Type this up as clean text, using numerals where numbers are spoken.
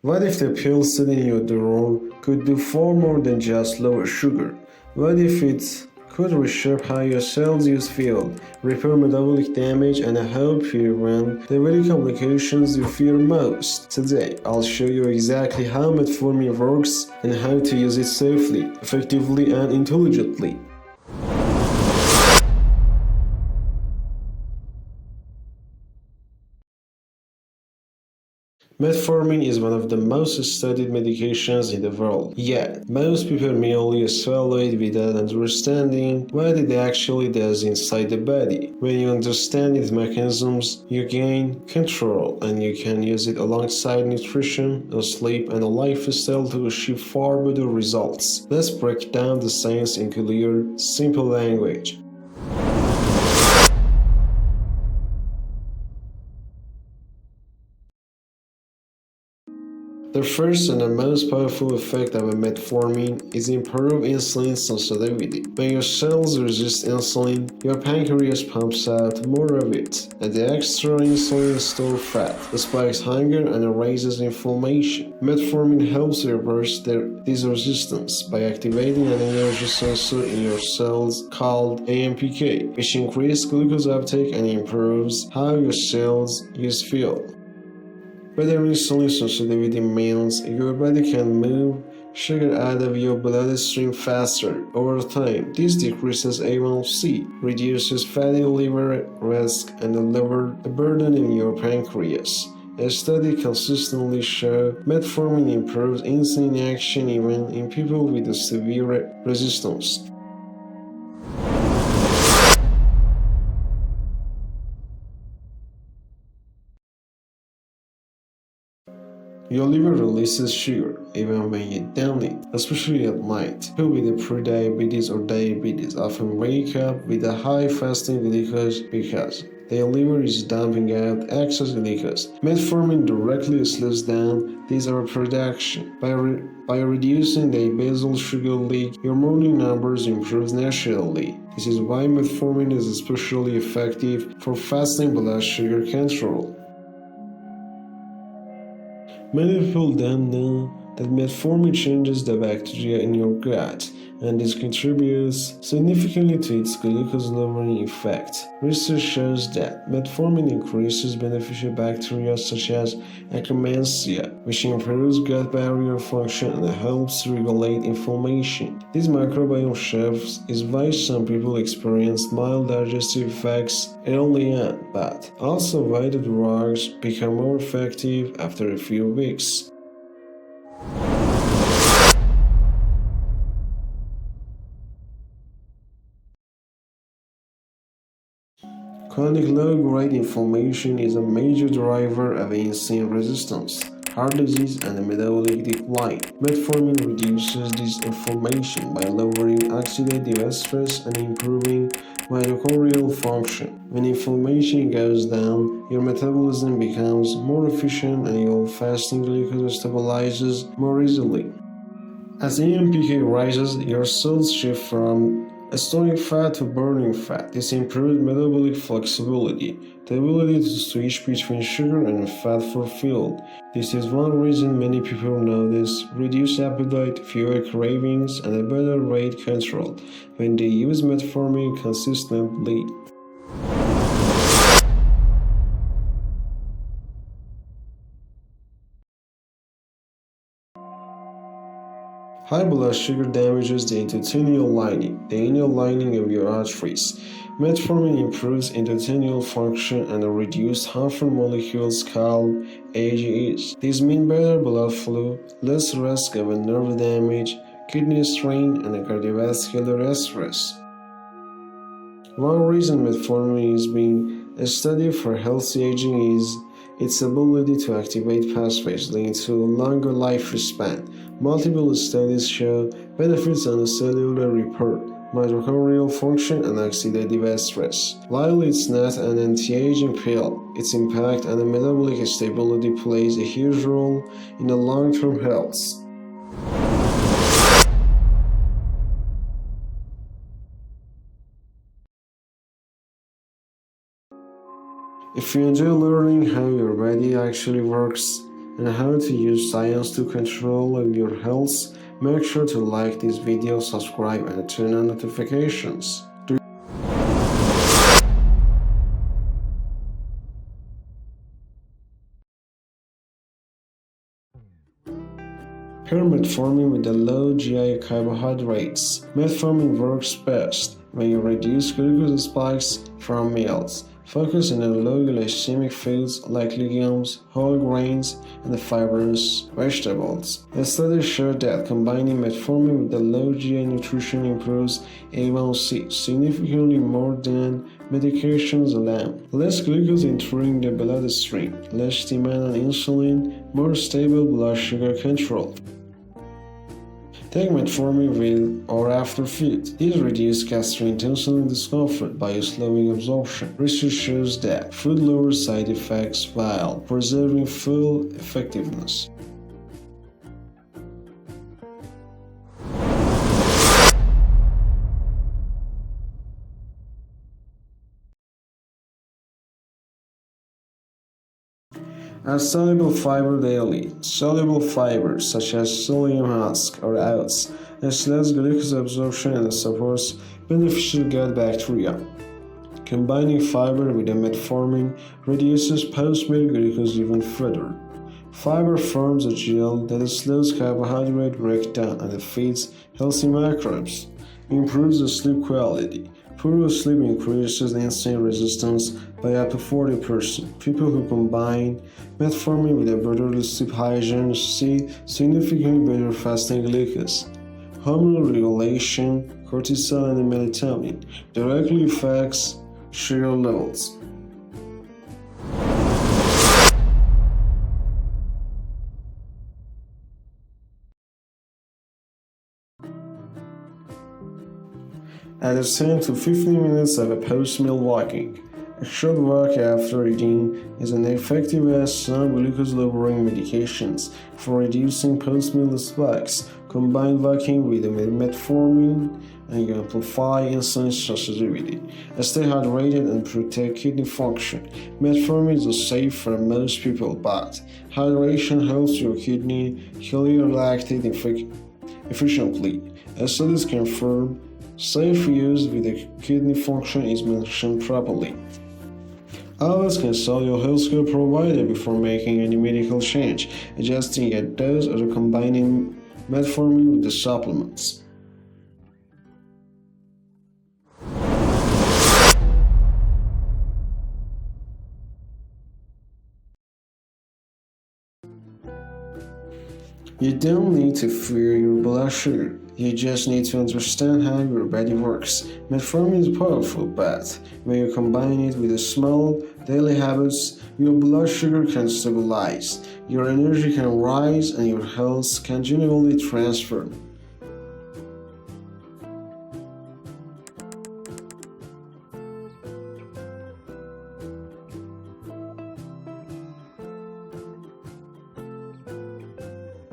What if the pill sitting in your drawer could do far more than just lower sugar? What if it could reshape how your cells use fuel, repair metabolic damage, and help prevent the very complications you fear most? Today, I'll show you exactly how metformin works and how to use it safely, effectively, and intelligently. Metformin is one of the most studied medications in the world, yet most people merely swallow it without understanding what it actually does inside the body. When you understand its mechanisms, you gain control and you can use it alongside nutrition, sleep, and a lifestyle to achieve far better results. Let's break down the science in clear, simple language. The first and the most powerful effect of a metformin is improved insulin sensitivity. When your cells resist insulin, your pancreas pumps out more of it, and the extra insulin stores fat, spikes hunger, and raises inflammation. Metformin helps reverse this resistance by activating an energy sensor in your cells called AMPK, which increases glucose uptake and improves how your cells use fuel. Better insulin sensitivity means your body can move sugar out of your bloodstream faster. Over time, this decreases A1C, reduces fatty liver risk, and lowers the burden in your pancreas. A study consistently showed metformin improves insulin action even in people with a severe resistance. Your liver releases sugar even when you don't eat, especially at night. People with pre-diabetes or diabetes often wake up with a high fasting glucose because their liver is dumping out excess glucose. Metformin directly slows down this overproduction. By reducing the basal sugar leak, your morning numbers improve naturally. This is why metformin is especially effective for fasting blood sugar control. Many people don't know that metformin changes the bacteria in your gut, and this contributes significantly to its glucose-lowering effect. Research shows that metformin increases beneficial bacteria such as Akkermansia, which improves gut barrier function and helps regulate inflammation. This microbiome shift is why some people experience mild digestive effects early on, but also why the drugs become more effective after a few weeks. Chronic low-grade inflammation is a major driver of insulin resistance, heart disease, and metabolic decline. Metformin reduces this inflammation by lowering oxidative stress and improving mitochondrial function. When inflammation goes down, your metabolism becomes more efficient and your fasting glucose stabilizes more easily. As AMPK rises, your cells shift from storing fat to burning fat. This improves metabolic flexibility, the ability to switch between sugar and fat for fuel. This is one reason many people notice reduced appetite, fewer cravings, and a better weight control when they use metformin consistently. High blood sugar damages the endothelial lining, the inner lining of your arteries. Metformin improves endothelial function and reduces harmful molecules called AGEs. These mean better blood flow, less risk of nerve damage, kidney strain, and cardiovascular stress. One reason metformin is being studied for healthy aging is its ability to activate pathways linked to longer lifespan. Multiple studies show benefits on cellular repair, mitochondrial function, and oxidative stress. While it's not an anti-aging pill, its impact on the metabolic stability plays a huge role in the long-term health. If you enjoy learning how your body actually works, and how to use science to control your health, make sure to like this video, subscribe, and turn on notifications. Pair metformin with the low GI carbohydrates. Metformin works best when you reduce glucose spikes from meals. Focus on the low glycemic foods like legumes, whole grains, and fibrous vegetables. A study showed that combining metformin with the low GI nutrition improves A1C significantly more than medications alone. Less glucose entering the bloodstream, less demand on insulin, more stable blood sugar control. Take metformin with or after food. This reduces gastrointestinal discomfort by slowing absorption. Research shows that food lowers side effects while preserving full effectiveness. Add soluble fiber daily. Soluble fibers such as psyllium husk or oats slows glucose absorption and supports beneficial gut bacteria. Combining fiber with metformin reduces post-meal glucose even further. Fiber forms a gel that slows carbohydrate breakdown and feeds healthy microbes, improves the sleep quality. Poor sleep increases insulin resistance by up to 40%. People who combine metformin with a better sleep hygiene see significantly better fasting glucose. Hormonal regulation, cortisol, and melatonin directly affects sugar levels. Add 10 to 15 minutes of a post-meal walking. A short walk after eating is as effective as some glucose-lowering medications for reducing post-meal spikes. Combine walking with metformin and you amplify insulin sensitivity. Stay hydrated and protect kidney function. Metformin is safe for most people, but hydration helps your kidney clear lactate efficiently. As studies confirm, safe use with the kidney function is mentioned properly. Always consult your healthcare provider before making any medical change, adjusting a dose or combining metformin with the supplements. You don't need to fear your blood sugar. You just need to understand how your body works. Metformin is powerful, but when you combine it with small daily habits, your blood sugar can stabilize, your energy can rise, and your health can genuinely transform.